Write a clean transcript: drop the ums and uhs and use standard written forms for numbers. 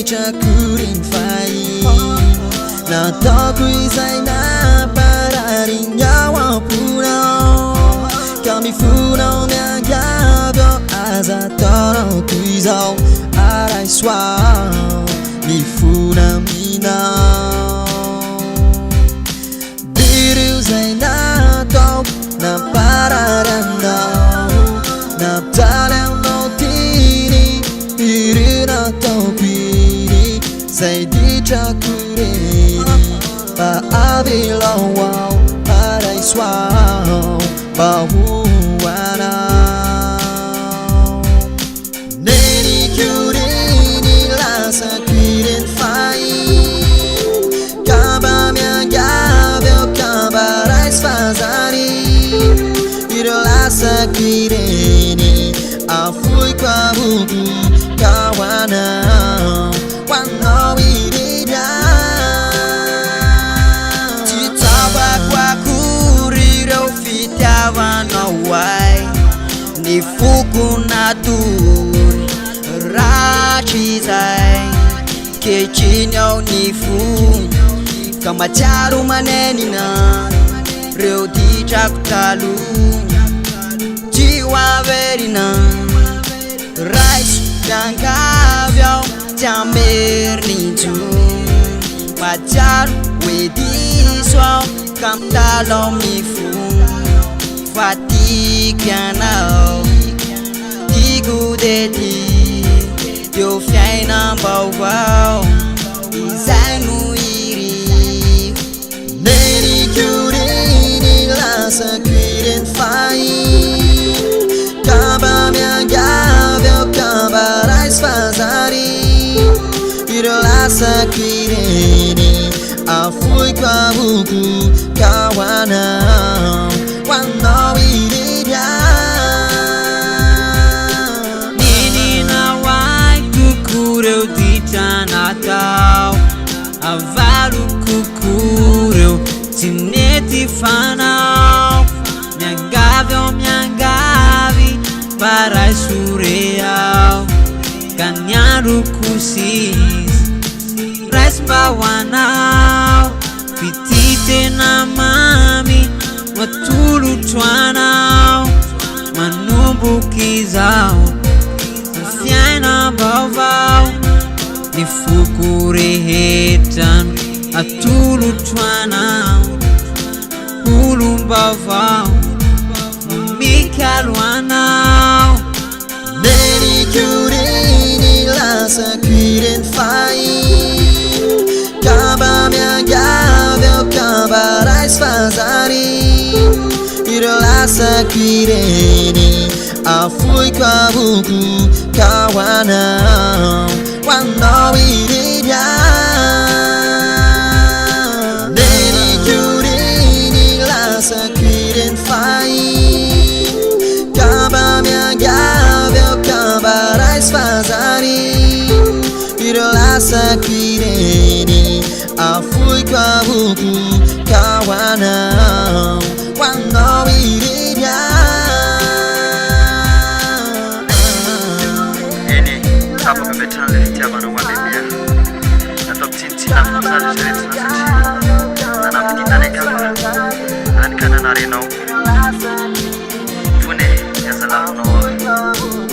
trakurin fai na tokui zay na pararin nyawa punao kami funao miagavyo aza tanao toy zao aray soao mifuna minao bireo zay natao nampararanao napitaly aminao tiny iry nataoko iry zay ditrako reny mba avelao ao aray soao mba hoanao neniko reny lasako ireny fay kamba miangavy ao kamba raisy fazary ireo lasako ireny afoiko avoko ka hoanao hoanao ireny tsy tapako akory ireo fitiavanao ay ny foko natory ratry zay kehitriny ao ny fony ka matsiaro manenina reo ditrako taloha tsy ho averina raiso miangavy ao tsy amerinintsony matsiaro hoe diso ao ka mitalao mifony fa tiako ianao tiako de ty teo fiainam-baovao izay no iriko neniko reny lasako ireny fay kamba miangavy ao kamba raisy fazary ireo lasako ireny afoiko avoko ka hoanao hoanao ireny meninao ay kokory eo ditra natao avalo kokory eo tsy nety fanao miangavy ao miangavy paray sore ao ka ny andro kosisy raisy mba hoanao fity tena mamy matolotro anao manomboky izao ny fiainam-baovao ny foko rehetrano atolotro anao olom-baovao mikalo anao neniko reny lasako ireny fay kamba miangavy ao kamba raisy fazary ireo lasako ireny afoiko avoko ka hoanao hoanao ireny neniko reny lasako ireny fay kamba miangavy ao kamba raisy fazary ireo lasako ireny afoiko avoko ka hoanao hoanao ireny eny tapaka metrany le fitiavanao amemia natao tsinitsina amin'izany izy rehetra satria nanampitinany akava any ka nanarenao tone iazalavinao